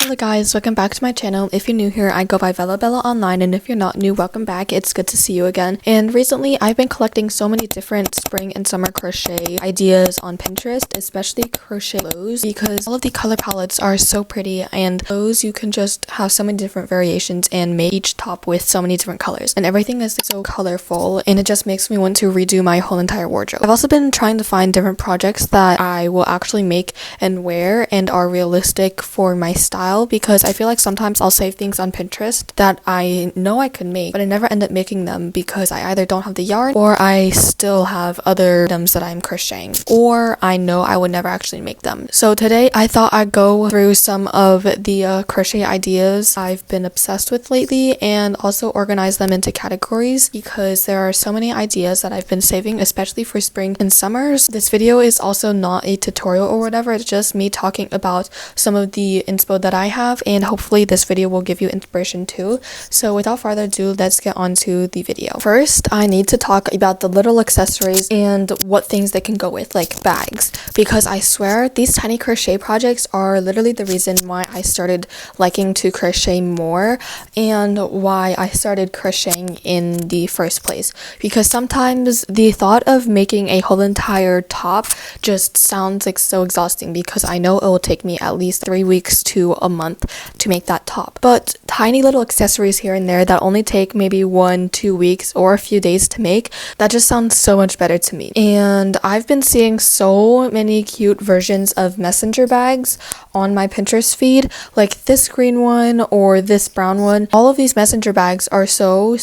Hello guys, welcome back to my channel. If you're new here, I go by Bella online, and if you're not new, welcome back. It's good to see you again. And recently I've been collecting so many different spring and summer crochet ideas on Pinterest, especially crochet clothes, because all of the color palettes are so pretty, and those you can just have so many different variations and make each top with so many different colors, and everything is so colorful, and it just makes me want to redo my whole entire wardrobe. I've also been trying to find different projects that I will actually make and wear and are realistic for my style, because I feel like sometimes I'll save things on Pinterest that I know I could make, but I never end up making them because I either don't have the yarn, or I still have other items that I'm crocheting, or I know I would never actually make them. So today I thought I'd go through some of the crochet ideas I've been obsessed with lately, and also organize them into categories, because there are so many ideas that I've been saving, especially for spring and summers. This video is also not a tutorial or whatever, it's just me talking about some of the inspo that I have, and hopefully this video will give you inspiration too. So without further ado, let's get on to the video. First, I need to talk about the little accessories and what things they can go with, like bags, because I swear these tiny crochet projects are literally the reason why I started liking to crochet more, and why I started crocheting in the first place. Because sometimes the thought of making a whole entire top just sounds like so exhausting, because I know it will take me at least 3 weeks to a month to make that top. But tiny little accessories here and there that only take maybe 1-2 weeks or a few days to make, that just sounds so much better to me. And I've been seeing so many cute versions of messenger bags on my Pinterest feed, like this green one or this brown one. All of these messenger bags are so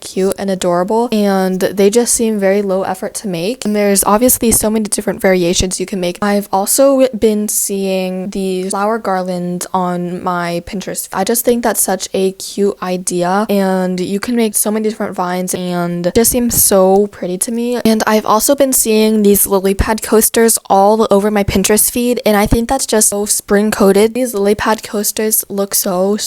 cute and adorable, and they just seem very low effort to make. And there's obviously so many different variations you can make. I've also been seeing the flower garland on my Pinterest. I just think that's such a cute idea, and you can make so many different vines, and it just seems so pretty to me. And I've also been seeing these lily pad coasters all over my Pinterest feed, and I think that's just so spring coated. These lily pad coasters look so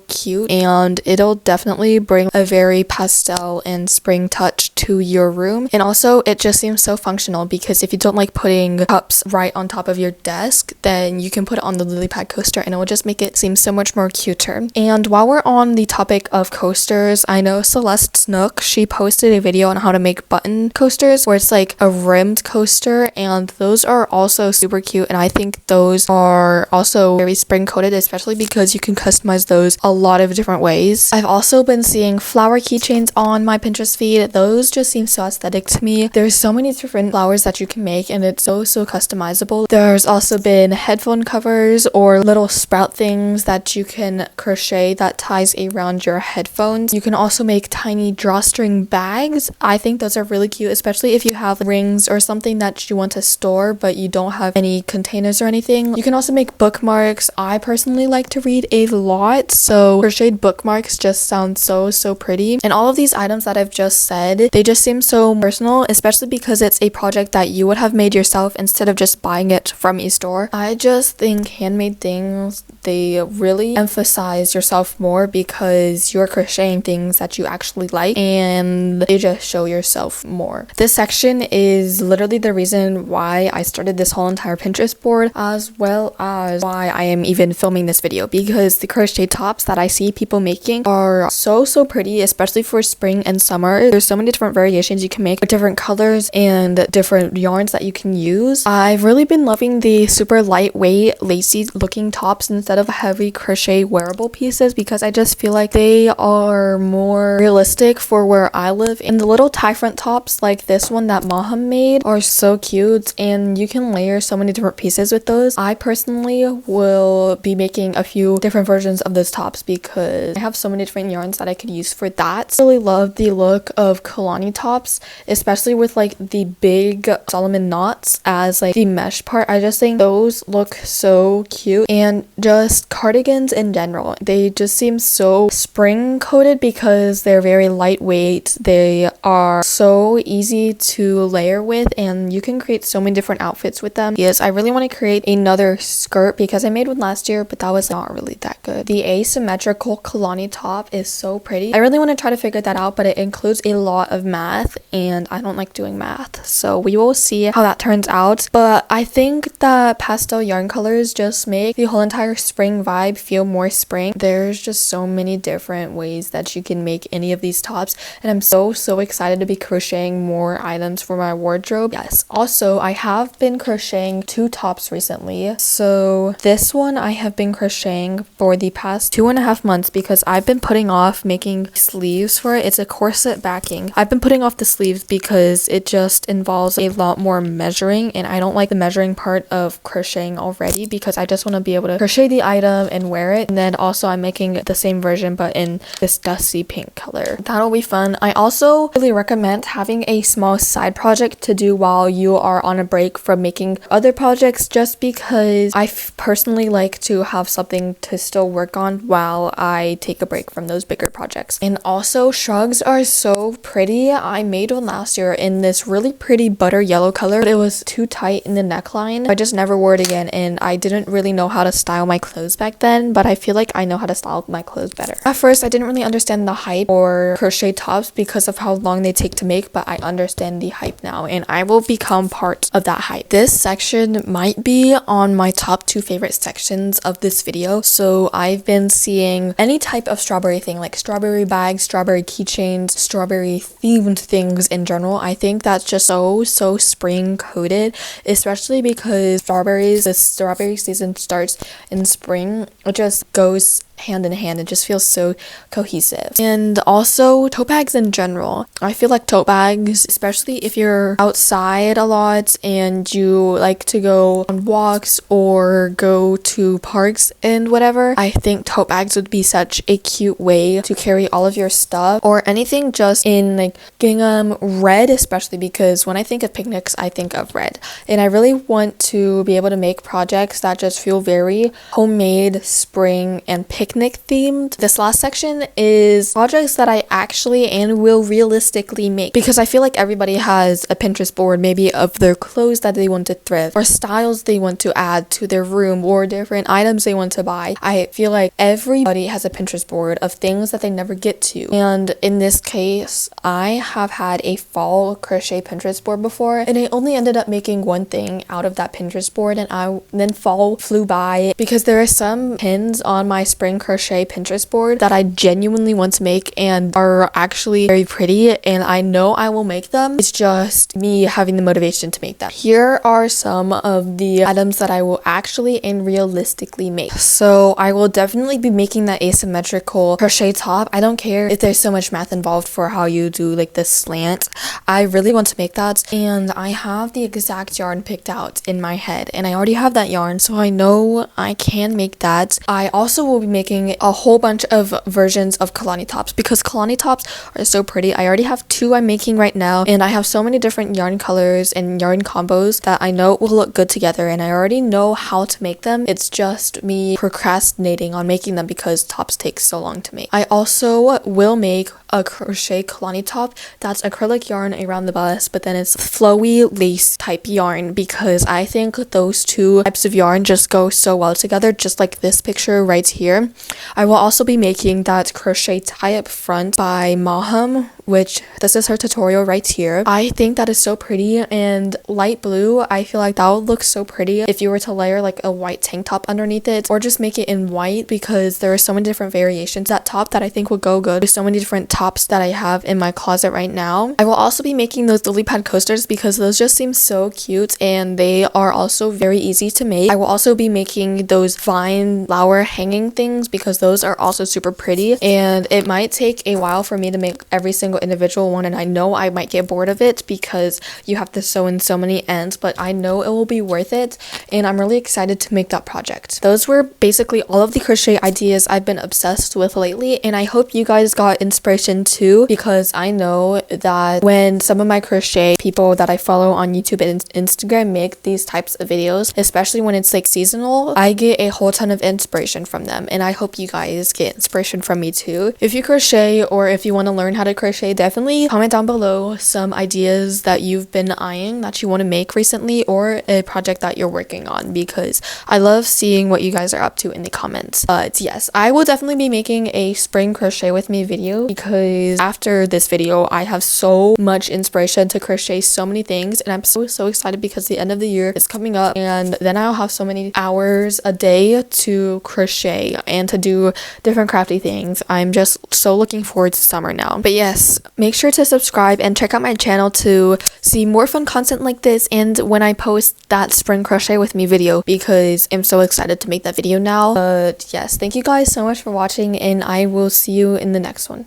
cute, and it'll definitely bring a very pastel and spring touch to your room. And also it just seems so functional, because if you don't like putting cups right on top of your desk, then you can put it on the lily pad coaster, and it will just make it seem so much more cuter. And while we're on the topic of coasters, I know Celeste Snook, she posted a video on how to make button coasters, where it's like a rimmed coaster, and those are also super cute, and I think those are also very spring coated, especially because you can customize those a lot of different ways. I've also been seeing flower keychains on my Pinterest feed. Those just seem so aesthetic to me. There's so many different flowers that you can make, and it's so customizable. There's also been headphone covers or little sprout things that you can crochet that ties around your headphones. You can also make tiny drawstring bags. I think those are really cute, especially if you have rings or something that you want to store but you don't have any containers or anything. You can also make bookmarks. I personally like to read a lot, so crocheted bookmarks just sound so pretty. And all of these items that I've just said, they just seem so personal, especially because it's a project that you would have made yourself instead of just buying it from a store. I just think handmade things, they really emphasize yourself more, because you're crocheting things that you actually like, and they just show yourself more. This section is literally the reason why I started this whole entire Pinterest board, as well as why I am even filming this video, because the crochet tops that I see people making are so pretty, especially for spring and summer. There's so many different variations you can make with different colors and different yarns that you can use. I've really been loving the super lightweight lacy looking tops instead of heavy crochet wearable pieces, because I just feel like they are more realistic for where I live. And the little tie front tops like this one that Maham made are so cute, and you can layer so many different pieces with those. I personally will be making a few different versions of those tops, because I have so many different yarns that I could use for that. I really love the look of Kalani tops, especially with like the big Solomon knots as like the mesh part. I just think those look so cute. And just cardigans in general, they just seem so spring coated because they're very lightweight. They are so easy to layer with, and you can create so many different outfits with them. Yes, I really want to create another skirt, because I made one last year but that was not really that good. The asymmetrical Kalani top is so pretty. I really want to try to figure that out, but it includes a lot of math, and I don't like doing math, so we will see how that turns out. But I think that pastel yarn colors just make the whole entire spring vibe, feel more spring. There's just so many different ways that you can make any of these tops, and I'm so excited to be crocheting more items for my wardrobe. Yes, also I have been crocheting 2 tops recently. So this one I have been crocheting for the past 2.5 months because I've been putting off making sleeves for it. It's a corset backing. I've been putting off the sleeves because it just involves a lot more measuring, and I don't like the measuring part of crocheting already because I just want to be able to crochet the item and wear it. And then also I'm making the same version but in this dusty pink color. That'll be fun. I also really recommend having a small side project to do while you are on a break from making other projects, just because I personally like to have something to still work on while I take a break from those bigger projects. And also shrugs are so pretty. I made one last year in this really pretty butter yellow color, but it was too tight in the neckline. I just never wore it again, and I didn't really know how to style my clothes back then, but I feel like I know how to style my clothes better. At first I didn't really understand the hype or crochet tops because of how long they take to make, but I understand the hype now, and I will become part of that hype. This section might be on my top 2 favorite sections of this video. So I've been seeing any type of strawberry thing, like strawberry bags, strawberry keychains, strawberry themed things in general. I think that's just so spring coded, especially because the strawberry season starts in spring. It just goes hand in hand. It just feels so cohesive. And also tote bags in general. I feel like tote bags, especially if you're outside a lot and you like to go on walks or go to parks and whatever, I think tote bags would be such a cute way to carry all of your stuff, or anything just in like gingham red, especially because when I think of picnics I think of red, and I really want to be able to make projects that just feel very homemade, spring, and picnic themed. This last section is projects that I actually and will realistically make, because I feel like everybody has a Pinterest board maybe of their clothes that they want to thrift, or styles they want to add to their room, or different items they want to buy. I feel like everybody has a Pinterest board of things that they never get to, and in this case I have had a fall crochet Pinterest board before, and I only ended up making one thing out of that Pinterest board, and then fall flew by because there are some pins on my spring crochet Pinterest board that I genuinely want to make and are actually very pretty, and I know I will make them. It's just me having the motivation to make them. Here are some of the items that I will actually and realistically make. So I will definitely be making that asymmetrical crochet top. I don't care if there's so much math involved for how you do like the slant. I really want to make that, and I have the exact yarn picked out in my head, and I already have that yarn, so I know I can make that. I also will be making a whole bunch of versions of Kalani tops because Kalani tops are so pretty. I already have 2 I'm making right now, and I have so many different yarn colors and yarn combos that I know will look good together, and I already know how to make them. It's just me procrastinating on making them because tops take so long to make. I also will make a crochet Kalani top that's acrylic yarn around the bust, but then it's flowy lace type yarn, because I think those 2 types of yarn just go so well together, just like this picture right here. I will also be making that crochet tie up front by Maham, which this is her tutorial right here. I think that is so pretty, and light blue, I feel like that would look so pretty if you were to layer like a white tank top underneath it, or just make it in white, because there are so many different variations of that top that I think would go good with so many different tops that I have in my closet right now. I will also be making those lily pad coasters because those just seem so cute, and they are also very easy to make. I will also be making those vine flower hanging things because those are also super pretty, and it might take a while for me to make every single individual one, and I know I might get bored of it because you have to sew in so many ends, but I know it will be worth it, and I'm really excited to make that project. Those were basically all of the crochet ideas I've been obsessed with lately, and I hope you guys got inspiration too, because I know that when some of my crochet people that I follow on YouTube and Instagram make these types of videos, especially when it's like seasonal, I get a whole ton of inspiration from them, and I hope you guys get inspiration from me too. If you crochet, or if you want to learn how to crochet crochet, definitely comment down below some ideas that you've been eyeing that you want to make recently, or a project that you're working on, because I love seeing what you guys are up to in the comments. But yes, I will definitely be making a spring crochet with me video, because after this video I have so much inspiration to crochet so many things, and I'm so excited because the end of the year is coming up, and then I'll have so many hours a day to crochet and to do different crafty things. I'm just so looking forward to summer now. But yes, make sure to subscribe and check out my channel to see more fun content like this, and when I post that spring crochet with me video, because I'm so excited to make that video now. But yes, thank you guys so much for watching, and I will see you in the next one.